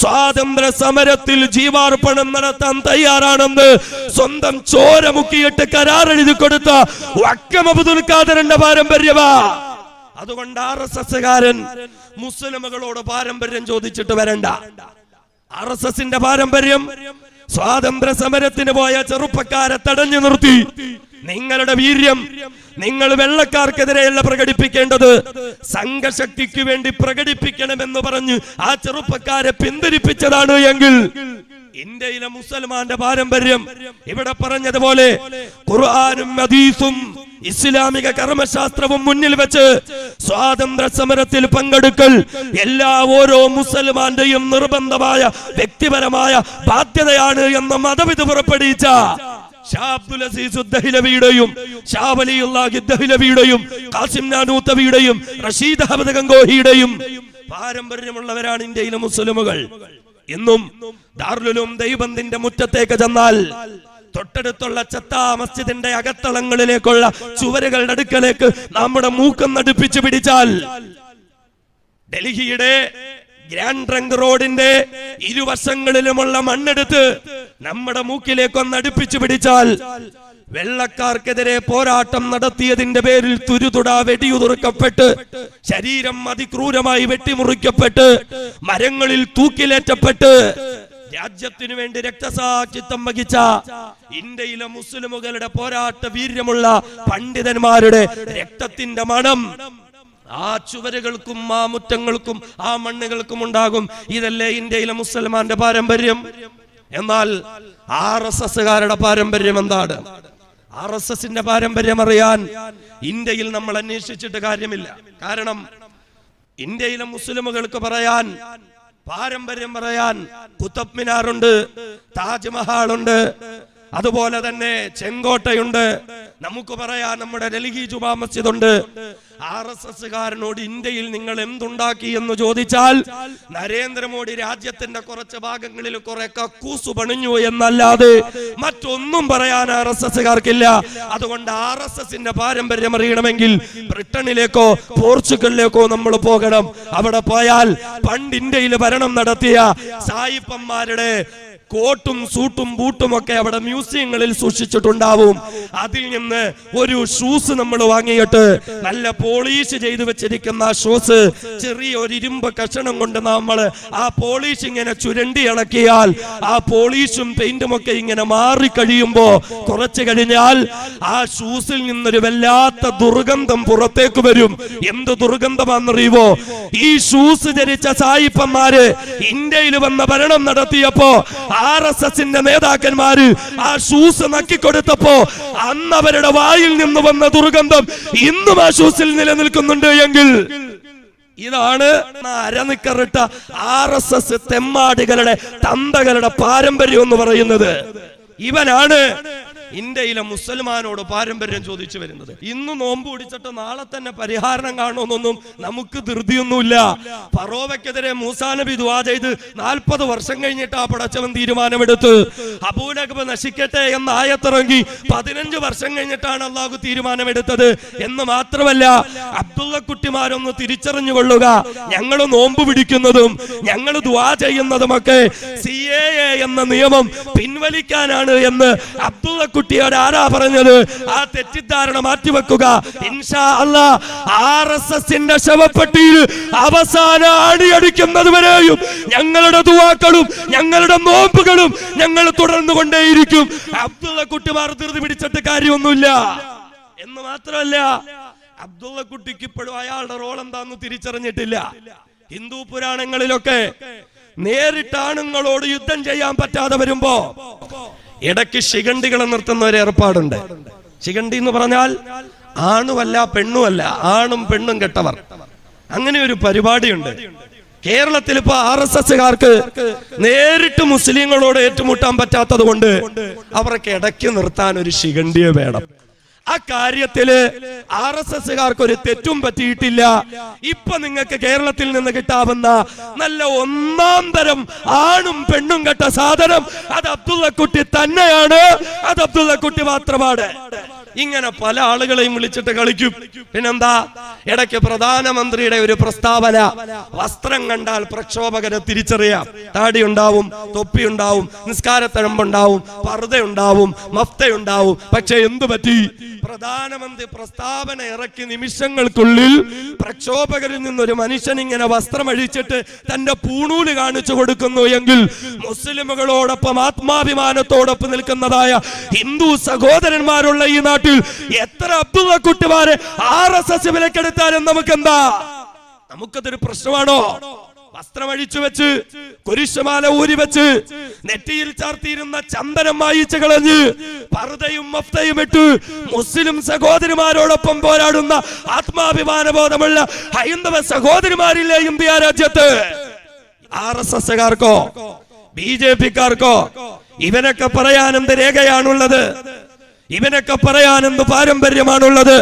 സ്വാതന്ത്ര്യ സമരത്തിൽ ജീവാർപ്പണം നടത്താൻ തയ്യാറാണെന്ന് സ്വന്തം ചോര മുക്കിയിട്ട് കരാറെഴുതി കൊടുത്ത വക്കം അബ്ദുൽ ഖാദറിന്റെ പാരമ്പര്യമാ. അതുകൊണ്ട് RSSകാരൻ മുസ്ലിമുകളോട് പാരമ്പര്യം ചോദിച്ചിട്ട് വരണ്ട. RSSന്റെ പാരമ്പര്യം സ്വാതന്ത്ര്യ സമരത്തിന് പോയ ചെറുപ്പക്കാരെ തടഞ്ഞു നിർത്തി നിങ്ങളുടെ വീര്യം നിങ്ങൾ വെള്ളക്കാർക്കെതിരെയല്ല പ്രകടിപ്പിക്കേണ്ടത്, സംഘശക്തിക്ക് വേണ്ടി പ്രകടിപ്പിക്കണമെന്ന് പറഞ്ഞ് ആ ചെറുപ്പക്കാരെ പിന്തിരിപ്പിച്ചതാണ് എങ്കിൽ ഇന്ത്യയിലെ മുസൽമാന്റെ പാരമ്പര്യം ഇവിടെ പറഞ്ഞതുപോലെ ഖുർആനും ഹദീസും ഇസ്ലാമിക കർമ്മശാസ്ത്രവും മുന്നിൽ വെച്ച് സ്വാതന്ത്ര്യ സമരത്തിൽ പങ്കെടുക്കൽ ഓരോ മുസൽമാന്റെയും നിർബന്ധമായ വ്യക്തിപരമായ ബാധ്യതയാണ് എന്ന മതവിധി പുറപ്പെടുവിച്ച ഷാ അബ്ദുൽ അസീസ് ദഹ്ലവിയുടെയും ഷാ വലിയുല്ലാഹി ദഹ്ലവിയുടെയും ഖാസിം നാനൂത്തവിയുടെയും റഷീദ് അഹമ്മദ് ഗംഗോഹിയുടെയും പാരമ്പര്യമുള്ളവരാണ് ഇന്ത്യയിലെ മുസ്ലിമുകൾ. ഇന്നും ദാറുൽ ദൈവബന്ദിന്റെ മുറ്റത്തേക്ക് ചെന്നാൽ തൊട്ടടുത്തുള്ള ചത്താ മസ്ജിദിന്റെ അകത്തളങ്ങളിലേക്കുള്ള ചുവരുകളുടെ അടുക്കലേക്ക് നമ്മുടെ മൂക്കം നടുപ്പിച്ചു പിടിച്ചാൽ ഡൽഹിയുടെ ഗ്രാൻഡ് ട്രങ്ക് റോഡിന്റെ ഇരുവശങ്ങളിലുമുള്ള മണ്ണെടുത്ത് നമ്മുടെ മൂക്കിലേക്കൊന്ന് അടുപ്പിച്ചു പിടിച്ചാൽ വെള്ളക്കാർക്കെതിരെ പോരാട്ടം നടത്തിയതിന്റെ പേരിൽ തുരുതുട വെടിയുതിർക്കപ്പെട്ട് ശരീരം അതിക്രൂരമായി വെട്ടിമുറിക്കപ്പെട്ട് മരങ്ങളിൽ തൂക്കിലേറ്റപ്പെട്ട് രാജ്യത്തിനു വേണ്ടി രക്തസാക്ഷിത്വം വഹിച്ച ഇന്ത്യയിലെ മുസ്ലിമുകളുടെ പോരാട്ട വീര്യമുള്ള പണ്ഡിതന്മാരുടെ രക്തത്തിന്റെ മണം ആ ചുവരുകൾക്കും ആ മുറ്റങ്ങൾക്കും ആ മണ്ണുകൾക്കും ഉണ്ടാകും. ഇതല്ലേ ഇന്ത്യയിലെ മുസൽമാന്റെ പാരമ്പര്യം? എന്നാൽ RSSകാരുടെ പാരമ്പര്യം എന്താണ്? RSSന്റെ പാരമ്പര്യം അറിയാൻ ഇന്ത്യയിൽ നമ്മൾ അന്വേഷിച്ചിട്ട് കാര്യമില്ല. കാരണം ഇന്ത്യയിലെ മുസ്ലിമുകൾക്ക് പറയാൻ, പാരമ്പര്യം പറയാൻ കുത്തബ് മിനാറുണ്ട്, താജ്മഹൽ ഉണ്ട്, അതുപോലെ തന്നെ ചെങ്കോട്ടയുണ്ട്. നമുക്ക് പറയാം നമ്മുടെ ഡൽഹി ജുമാ മസ്ജിദ് ഉണ്ട്. RSSകാരനോട് ഇന്ത്യയിൽ നിങ്ങൾ എന്തുണ്ടാക്കി എന്ന് ചോദിച്ചാൽ നരേന്ദ്രമോദി രാജ്യത്തിന്റെ കുറച്ച് ഭാഗങ്ങളിൽ കുറെ കക്കൂസ് പണിഞ്ഞു എന്നല്ലാതെ മറ്റൊന്നും പറയാൻ RSSകാർക്കില്ല. അതുകൊണ്ട് RSSന്റെ പാരമ്പര്യം അറിയണമെങ്കിൽ ബ്രിട്ടനിലേക്കോ പോർച്ചുഗലിലേക്കോ നമ്മൾ പോകണം. അവിടെ പോയാൽ പണ്ട് ഇന്ത്യയിൽ ഭരണം നടത്തിയ സായിപ്പന്മാരുടെ കോട്ടും സൂട്ടും ബൂട്ടും ഒക്കെ അവിടെ മ്യൂസിയങ്ങളിൽ സൂക്ഷിച്ചിട്ടുണ്ടാവും. അതിൽ നിന്ന് ഒരു ഷൂസ് നമ്മൾ വാങ്ങിയിട്ട് നല്ല പോളിഷ് ചെയ്തു വെച്ചിരിക്കുന്ന ഷൂസ് ചെറിയ ഒരു ഇരുമ്പ് കഷണം കൊണ്ട് നമ്മൾ ആ പോളിഷ് ഇങ്ങനെ ചുരണ്ടി ഇളക്കിയാൽ ആ പോളിഷും പെയിന്റും ഒക്കെ ഇങ്ങനെ മാറി കഴിയുമ്പോ കുറച്ച് കഴിഞ്ഞാൽ ആ ഷൂസിൽ നിന്നൊരു വല്ലാത്ത ദുർഗന്ധം പുറത്തേക്ക് വരും. എന്ത് ദുർഗന്ധമാണെന്നറിയുവോ? ഈ ഷൂസ് ധരിച്ച സായിപ്പന്മാര് ഇന്ത്യയിൽ വന്ന ഭരണം നടത്തിയപ്പോ RSSന്റെ നേതാക്കന്മാര് ആ ഷൂസ് നക്കിക്കൊടുത്തപ്പോ അന്ന് അവരുടെ വായിൽ നിന്ന് വന്ന ദുർഗന്ധം ഇന്നും ആ ഷൂസിൽ നിലനിൽക്കുന്നുണ്ട് എങ്കിൽ ഇതാണ് അരനിക്കറിട്ട RSS തെമ്മാടികളുടെ തന്തകളുടെ പാരമ്പര്യം എന്ന് പറയുന്നത്. ഇവനാണ് ഇന്ത്യയിലെ മുസൽമാനോട് പാരമ്പര്യം ചോദിച്ചു വരുന്നത്. ഇന്ന് നോമ്പ് പിടിച്ചിട്ട് നാളെ തന്നെ പരിഹാരം കാണുമെന്നൊന്നും നമുക്ക് ധൃതിയൊന്നുമില്ല. ഫറോവയ്ക്കെതിരെ മൂസാ നബി ദുആ ചെയ്ത് 40 വർഷം കഴിഞ്ഞിട്ട് ആ പടച്ചവൻ തീരുമാനമെടുത്ത്. അബൂലഹബ് നശിക്കട്ടെ എന്ന ആയത്തിറങ്ങി 15 വർഷം കഴിഞ്ഞിട്ടാണ് അള്ളാഹു തീരുമാനമെടുത്തത്. എന്ന് മാത്രമല്ല, അബ്ദുള്ളക്കുട്ടിമാരൊന്ന് തിരിച്ചറിഞ്ഞുകൊള്ളുക, ഞങ്ങൾ നോമ്പ് പിടിക്കുന്നതും ഞങ്ങൾ ദുആ ചെയ്യുന്നതുമൊക്കെ CAA എന്ന നിയമം പിൻവലിക്കാനാണ് എന്ന് അബ്ദുള്ള കുട്ടിയോട് ആരാ പറഞ്ഞത്? ആ തെറ്റിദ്ധാരണ മാറ്റിവെക്കുക. ഇൻഷാ അല്ലാഹ് RSSന്റെ ശവപ്പെട്ടിയിൽ അവസാന അടിയടിക്കുന്നത് വരെയും ഞങ്ങളുടെ ദുആക്കളും ഞങ്ങളുടെ നോമ്പുകളും ഞങ്ങൾ തുടർന്നു കൊണ്ടേയിരിക്കും. അബ്ദുള്ള കുട്ടിമാർ ധൃതി പിടിച്ചിട്ട് കാര്യമൊന്നുമില്ല. എന്ന് മാത്രമല്ല, അബ്ദുള്ള കുട്ടിക്ക് ഇപ്പോഴും അയാളുടെ റോൾ എന്താന്ന് തിരിച്ചറിഞ്ഞിട്ടില്ല. ഹിന്ദു പുരാണങ്ങളിലൊക്കെ നേരിട്ട് ആണുങ്ങളോട് യുദ്ധം ചെയ്യാൻ പറ്റാതെ വരുമ്പോ ഇടയ്ക്ക് ശിഖണ്ഡികളെ നിർത്തുന്ന ഒരു ഏർപ്പാടുണ്ട്. ശിഖണ്ഡി എന്ന് പറഞ്ഞാൽ ആണുമല്ല പെണ്ണുമല്ല, ആണും പെണ്ണും കെട്ടവർ. അങ്ങനെ ഒരു പരിപാടിയുണ്ട്. കേരളത്തിൽ ഇപ്പൊ RSSകാർക്ക് നേരിട്ട് മുസ്ലിങ്ങളോട് ഏറ്റുമുട്ടാൻ പറ്റാത്തത് കൊണ്ട് അവർക്ക് ഇടയ്ക്ക് നിർത്താൻ ഒരു ശിഖണ്ഡിയെ വേണം. ആ കാര്യത്തില് RSSകാർക്ക് ഒരു തെറ്റും പറ്റിയിട്ടില്ല. ഇപ്പൊ നിങ്ങൾക്ക് കേരളത്തിൽ നിന്ന് കിട്ടാവുന്ന നല്ല ഒന്നാം തരം ആണും പെണ്ണും കെട്ട സാധനം അത് അബ്ദുള്ളക്കുട്ടി തന്നെയാണ്. അത് അബ്ദുള്ളക്കുട്ടി മാത്രമാണ്. ഇങ്ങനെ പല ആളുകളെയും വിളിച്ചിട്ട് കളിക്കും. പിന്നെന്താ, ഇടയ്ക്ക് പ്രധാനമന്ത്രിയുടെ ഒരു പ്രസ്താവന, വസ്ത്രം കണ്ടാൽ പ്രക്ഷോഭകരെ തിരിച്ചറിയാം. താടി ഉണ്ടാവും, തൊപ്പി ഉണ്ടാവും, നിസ്കാരത്തഴമ്പുണ്ടാവും, പർദ്ദ ഉണ്ടാവും, മഫ്ത ഉണ്ടാവും. പക്ഷെ എന്തു പറ്റി? പ്രധാനമന്ത്രി പ്രസ്താവന ഇറക്കി നിമിഷങ്ങൾക്കുള്ളിൽ പ്രക്ഷോഭകരിൽ നിന്നൊരു മനുഷ്യൻ ഇങ്ങനെ വസ്ത്രം അഴിച്ചിട്ട് തന്റെ പൂണൂല് കാണിച്ചു കൊടുക്കുന്നു എങ്കിൽ മുസ്ലിമുകളോടൊപ്പം ആത്മാഭിമാനത്തോടൊപ്പം നിൽക്കുന്നതായ ഹിന്ദു സഹോദരന്മാരുള്ള ഈ നാട്ടിൽ എത്ര അബ്ദുള്ള കുട്ടിമാരെ RSS വിലക്കെടുത്താലും നമുക്കെന്താ? നമുക്കതൊരു പ്രശ്നമാണോ? വസ്ത്രം അഴിച്ചു വെച്ച് കുരിശുമാല ഊരി വെച്ച് നെറ്റിയിൽ ചാർത്തിയിരുന്ന ചന്ദനം മായിച്ചു കളഞ്ഞ് പർദ്ദയും മഫ്തയും ഇട്ട് മുസ്ലിം സഹോദരിമാരോടൊപ്പം പോരാടുന്ന ആത്മാഭിമാന ബോധമുള്ള ഹൈന്ദവ സഹോദരിമാരില്ലേ ഇന്ത്യ രാജ്യത്ത്? RSSകാർക്കോ BJPക്കാർക്കോ ഇവനൊക്കെ പറയാൻ എന്ത് രേഖയാണുള്ളത്? ഇവനൊക്കെ പറയാൻ എന്ത് പാരമ്പര്യമാണുള്ളത്?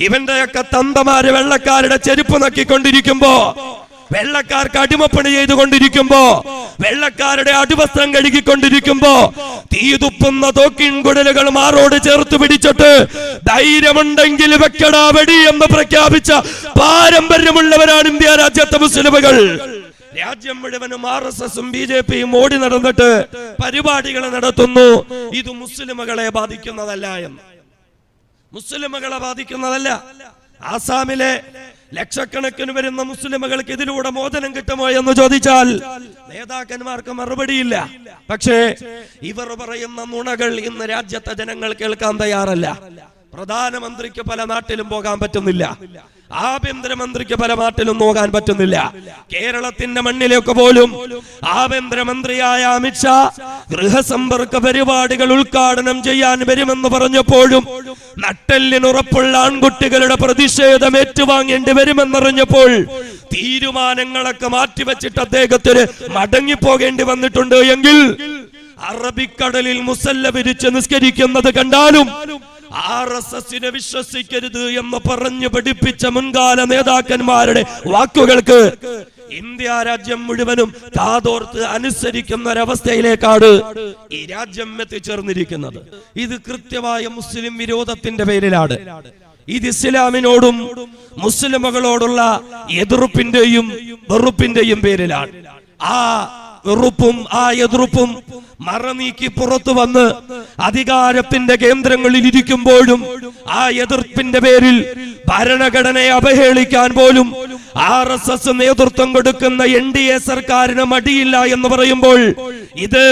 ഇവന്റെയൊക്കെ തന്തമാര് വെള്ളക്കാരുടെ ചെരുപ്പ് നക്കിക്കൊണ്ടിരിക്കുമ്പോ, വെള്ളക്കാർക്ക് അടിമപ്പണി ചെയ്തുകൊണ്ടിരിക്കുമ്പോ, വെള്ളക്കാരുടെ അടിവസ്ത്രം കഴുകിക്കൊണ്ടിരിക്കുമ്പോ തീതുപ്പുന്ന തോക്കിൻകുടലുകൾ മാറോട് ചേർത്ത് പിടിച്ചിട്ട് ധൈര്യമുണ്ടെങ്കിൽ വെക്കടാ വെടി എന്ന് പ്രഖ്യാപിച്ച പാരമ്പര്യമുള്ളവരാണ് ഇന്ത്യ രാജ്യത്തെ മുസ്ലിമുകൾ. രാജ്യം മുഴുവനും RSSും BJPയും ഓടി നടന്നിട്ട് പരിപാടികൾ നടത്തുന്നു. ഇത് മുസ്ലിമുകളെ ബാധിക്കുന്നതല്ല എന്ന്. മുസ്ലിമുകളെ ബാധിക്കുന്നതല്ല. ആസാമിലെ ലക്ഷക്കണക്കിന് വരുന്ന മുസ്ലിമുകൾക്ക് ഇതിലൂടെ മോചനം കിട്ടുമോ എന്ന് ചോദിച്ചാൽ നേതാക്കന്മാർക്ക് മറുപടിയില്ല. പക്ഷേ ഇവർ പറയുന്ന നുണകൾ ഇന്ന് രാജ്യത്തെ ജനങ്ങൾ കേൾക്കാൻ തയ്യാറല്ല. പ്രധാനമന്ത്രിക്ക് പല നാട്ടിലും പോകാൻ പറ്റുന്നില്ല, ആഭ്യന്തരമന്ത്രിക്ക് പല നാട്ടിലും പോകാൻ പറ്റുന്നില്ല. കേരളത്തിന്റെ മണ്ണിലേക്ക് പോലും ആഭ്യന്തരമന്ത്രിയായ അമിത്ഷാ ഗൃഹസമ്പർക്ക പരിപാടികൾ ഉദ്ഘാടനം ചെയ്യാൻ വരുമെന്ന് പറഞ്ഞപ്പോഴും നട്ടെല്ലിനുറപ്പുള്ള ആൺകുട്ടികളുടെ പ്രതിഷേധം ഏറ്റുവാങ്ങേണ്ടി വരുമെന്നറിഞ്ഞപ്പോൾ തീരുമാനങ്ങളൊക്കെ മാറ്റിവെച്ചിട്ട് അദ്ദേഹത്തിന് മടങ്ങിപ്പോകേണ്ടി വന്നിട്ടുണ്ട് എങ്കിൽ അറബിക്കടലിൽ മുസല്ല വിരിച്ച് നിസ്കരിക്കുന്നത് കണ്ടാലും RSSനെ വിശ്വസിക്കരുത് എന്ന് പറഞ്ഞു പഠിപ്പിച്ച മുൻകാല നേതാക്കന്മാരുടെ വാക്കുകൾക്ക് ഇന്ത്യ രാജ്യം മുഴുവനും കാതോർത്ത് അനുസരിക്കുന്ന ഒരവസ്ഥയിലേക്കാണ് ഈ രാജ്യം എത്തിച്ചേർന്നിരിക്കുന്നത്. ഇത് കൃത്യമായ മുസ്ലിം വിരോധത്തിന്റെ പേരിലാണ്. ഇത് ഇസ്ലാമിനോടും മുസ്ലിമുകളോടുള്ള എതിർപ്പിന്റെയും വെറുപ്പിന്റെയും പേരിലാണ്. ആ വെറുപ്പും ആ എതിർപ്പും മറനീക്കി പുറത്തു വന്ന് അധികാരത്തിന്റെ കേന്ദ്രങ്ങളിൽ ഇരിക്കുമ്പോഴും ആ എതിർപ്പിന്റെ പേരിൽ ഭരണഘടനയെ അവഹേളിക്കാൻ പോലും RSS നേതൃത്വം കൊടുക്കുന്ന NDA സർക്കാരിന് മടിയില്ല എന്ന് പറയുമ്പോൾ ഇത്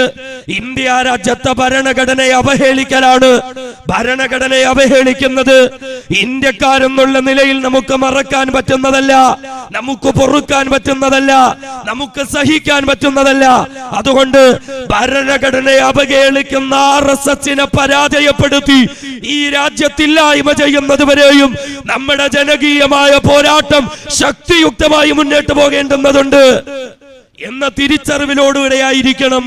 ഇന്ത്യ രാജ്യത്തെ ഭരണഘടനയെ അവഹേളിക്കലാണ്. ഭരണഘടനയെ അവഹേളിക്കുന്നത് ഇന്ത്യക്കാരെന്നുള്ള നിലയിൽ നമുക്ക് മറക്കാൻ പറ്റുന്നതല്ല, നമുക്ക് പൊറുക്കാൻ പറ്റുന്നതല്ല, നമുക്ക് സഹിക്കാൻ പറ്റുന്നതല്ല. അതുകൊണ്ട് ഭരണഘടനയെ അവഹേളിക്കുന്ന RSSനെ പരാജയപ്പെടുത്തി ഈ രാജ്യത്തില്ലായ്മ ചെയ്യുന്നതുവരെയും നമ്മുടെ ജനകീയമായ പോരാട്ടം ശക്തിയുക്തമായി മുന്നോട്ട് പോകേണ്ടുന്നതുണ്ട് എന്ന തിരിച്ചറിവിലോടുകൂടെയായിരിക്കണം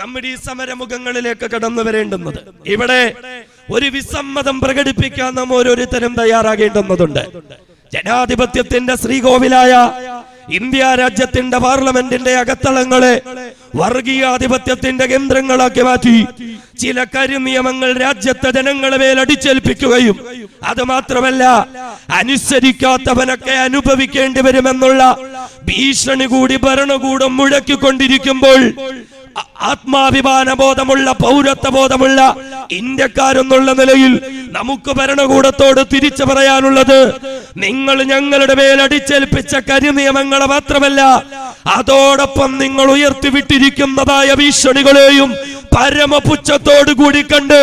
നമ്മുടെ ഈ സമരമുഖങ്ങളിലേക്ക് കടന്നു വരേണ്ടുന്നത്. ഇവിടെ ഒരു വിസമ്മതം പ്രകടിപ്പിക്കാൻ നാം ഓരോരുത്തരും തയ്യാറാകേണ്ടുന്നതുണ്ട്. ജനാധിപത്യത്തിന്റെ ശ്രീകോവിലായ ഇന്ത്യ രാജ്യത്തിന്റെ പാർലമെന്റിന്റെ അകത്തളങ്ങളെ വർഗീയാധിപത്യത്തിന്റെ കേന്ദ്രങ്ങളാക്കി മാറ്റി ചില കരിനിയമങ്ങൾ രാജ്യത്തെ ജനങ്ങളെ മേൽ അടിച്ചേൽപ്പിക്കുകയും അത് മാത്രമല്ല അനുസരിക്കാത്തവനൊക്കെ അനുഭവിക്കേണ്ടി വരുമെന്നുള്ള ഭീഷണി കൂടി ഭരണകൂടം മുഴക്കിക്കൊണ്ടിരിക്കുമ്പോൾ ആത്മാഭിമാന ബോധമുള്ള പൗരത്വ ബോധമുള്ള ഇന്ത്യക്കാരെന്നുള്ള നിലയിൽ നമുക്ക് ഭരണകൂടത്തോട് തിരിച്ചു പറയാനുള്ളത്, നിങ്ങൾ ഞങ്ങളുടെ മേൽ അടിച്ചേൽപ്പിച്ച കരിനിയമങ്ങളെ മാത്രമല്ല അതോടൊപ്പം നിങ്ങൾ ഉയർത്തിവിട്ടിരിക്കുന്നതായ ഭീഷണികളെയും പരമപുച്ഛത്തോടു കൂടി കണ്ട്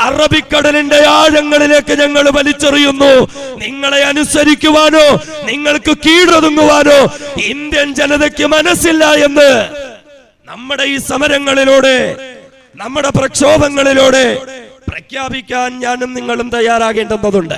അറബിക്കടലിന്റെ ആഴങ്ങളിലേക്ക് ഞങ്ങൾ വലിച്ചെറിയുന്നു. നിങ്ങളെ അനുസരിക്കുവാനോ നിങ്ങൾക്ക് കീഴടങ്ങുവാനോ ഇന്ത്യൻ ജനതയ്ക്ക് മനസ്സില്ല എന്ന് നമ്മുടെ ഈ സമരങ്ങളിലൂടെ നമ്മുടെ പ്രക്ഷോഭങ്ങളിലൂടെ പ്രഖ്യാപിക്കാൻ ഞാനും നിങ്ങളും തയ്യാറാകേണ്ടതുണ്ട്.